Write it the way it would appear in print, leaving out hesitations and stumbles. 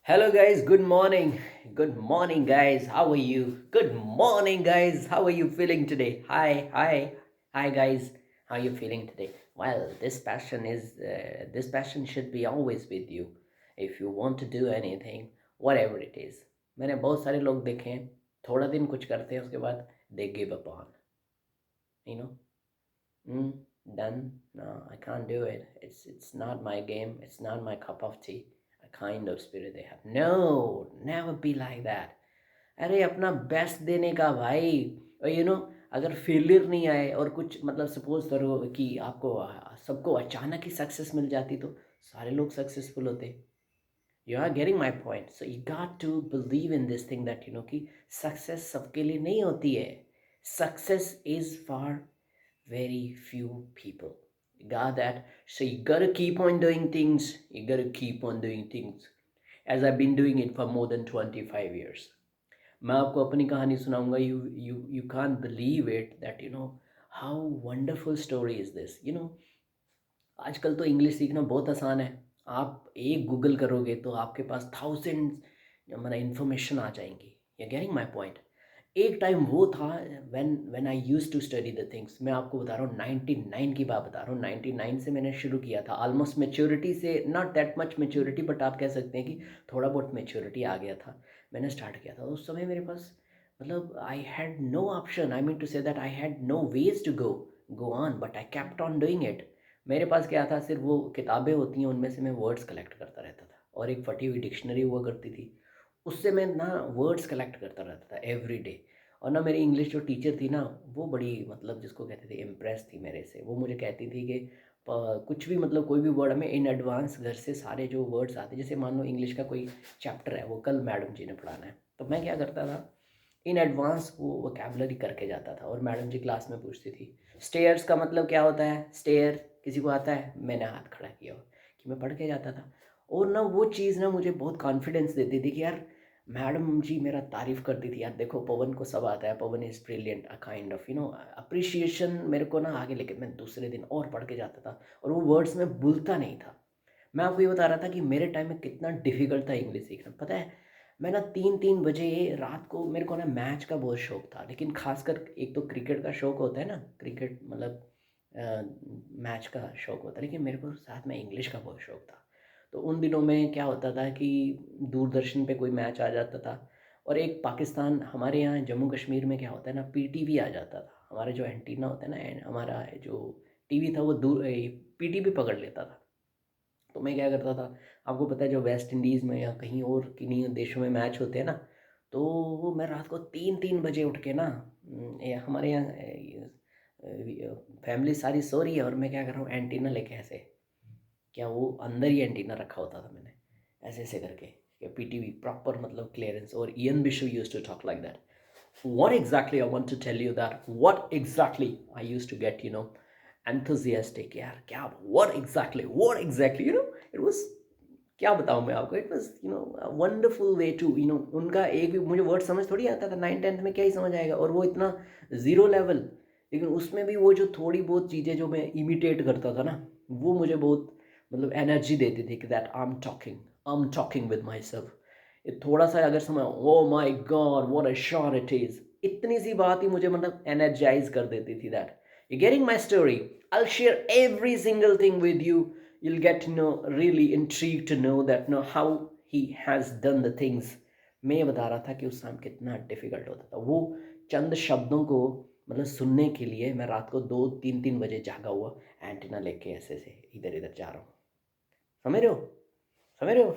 Hello, guys. Good morning. Good morning, guys. How are you? Good morning, guys. How are you feeling today? Hi, guys. How are you feeling today? Well, this passion should be always with you. If you want to do anything, whatever it is. मैंने बहुत सारे लोग देखे हैं थोड़ा दिन कुछ करते हैं उसके बाद they give up on, you know. Mm, done. No, I can't do it. It's not my game. It's not my cup of tea. A kind of spirit they have. No, never be like that. अरे अपना best देने का भाई। और अगर failure नहीं आए और कुछ मतलब सपोज करो कि आपको सबको अचानक ही सक्सेस मिल जाती तो सारे लोग सक्सेसफुल होते। You are getting my point. So you got to believe in this thing that कि सक्सेस सबके लिए नहीं होती है। Success is for very few people. You got that? So you gotta keep on doing things. You gotta keep on doing things. As I've been doing it for more than 25 years. मैं आपको अपनी कहानी सुनाऊंगा. You can't believe it that how wonderful story is this. आजकल तो English सीखना बहुत आसान है. आप एक गूगल करोगे तो आपके पास थाउजेंड मतलब इन्फॉर्मेशन आ जाएंगी. You getting my point. एक टाइम वो था when when I used to study the things. मैं आपको बता रहा हूँ 99 की बात बता रहा हूँ. 99 से मैंने शुरू किया था. ऑलमोस्ट मेच्योरिटी से not that much maturity but आप कह सकते हैं कि थोड़ा बहुत मेच्योरिटी आ गया था. मैंने स्टार्ट किया था उस समय मेरे पास मतलब I had no option. I mean to say that I had no ways to go on but I kept on doing it. मेरे पास क्या था, सिर्फ वो किताबें होती हैं उनमें से मैं वर्ड्स कलेक्ट करता रहता था और एक फटी हुई डिक्शनरी हुआ करती थी. उससे मैं ना वर्ड्स कलेक्ट करता रहता था एवरी डे. और ना मेरी इंग्लिश जो टीचर थी ना वो बड़ी मतलब जिसको कहते थे इम्प्रेस थी मेरे से. वो मुझे कहती थी कि कुछ भी मतलब कोई भी वर्ड हमें इन एडवांस घर से सारे जो वर्ड्स आते जैसे मान लो इंग्लिश का कोई चैप्टर है वो कल मैडम जी ने पढ़ाना है तो मैं क्या करता था इन एडवांस वो वोकेबलरी करके जाता था. और मैडम जी क्लास में पूछती थी स्टेयर्स का मतलब क्या होता है. स्टेयर किसी को आता है. मैंने हाथ खड़ा किया कि मैं पढ़ के जाता था. और ना वो चीज़ ना मुझे बहुत कॉन्फिडेंस देती थी कि यार मैडम जी मेरा तारीफ़ करती थी. यार देखो पवन को सब आता है. Pavan is brilliant. A kind of appreciation मेरे को ना आगे लेके मैं दूसरे दिन और पढ़ के जाता था और वो वर्ड्स में भूलता नहीं था. मैं आपको ये बता रहा था कि मेरे टाइम में कितना डिफ़िकल्ट था इंग्लिश सीखना. पता है मैं ना 3-3 बजे रात को मेरे को ना मैच का बहुत शौक था. लेकिन ख़ासकर एक तो क्रिकेट का शौक होता है ना. क्रिकेट मतलब मैच का शौक होता है. लेकिन मेरे को साथ में इंग्लिश का बहुत शौक था. तो उन दिनों में क्या होता था कि दूरदर्शन पे कोई मैच आ जाता था. और एक पाकिस्तान हमारे यहाँ जम्मू कश्मीर में क्या होता है ना पीटीवी आ जाता था. हमारा जो एंटीना होता है ना हमारा जो टीवी था वो दूर पीटीवी पकड़ लेता था. तो मैं क्या करता था आपको पता है जो वेस्ट इंडीज़ में या कहीं और किन्हीं देशों में मैच होते हैं ना तो वो मैं रात को 3-3 बजे उठ के ना ये हमारे यहाँ फैमिली सारी सो रही है और मैं क्या कर रहा हूँ एंटीना लेके ऐसे क्या वो अंदर ही एंटीना रखा होता था मैंने ऐसे ऐसे करके पीटीवी प्रॉपर मतलब क्लियरेंस. और Ian Bishop used to talk like that. What exactly I want to tell you that what exactly I used to get enthusiastic यार क्या what exactly it was क्या बताऊँ मैं आपको. It was a wonderful way to उनका एक भी मुझे वर्ड समझ थोड़ी आता था. 9th-10th में क्या ही समझ आएगा और वो इतना ज़ीरो लेवल. लेकिन उसमें भी वो जो थोड़ी बहुत चीज़ें जो मैं इमिटेट करता था ना वो मुझे बहुत मतलब एनर्जी देती थी कि that I am talking with my self. ये थोड़ा सा अगर समय oh my God what a shot it is इतनी सी बात ही मुझे मतलब एनर्जाइज कर देती थी. That you getting my story. I will share every single thing with you. you'll get to know really intrigued to know that how he has done the things. मैं ये बता रहा था कि उस टाइम कितना डिफिकल्ट होता था वो चंद शब्दों को मतलब सुनने के लिए मैं रात को 2-3-3 बजे जागा हुआ एंटीना लेके ऐसे से इधर इधर जा रहा हूँ. समझ रहे हो. समझ रहे हो.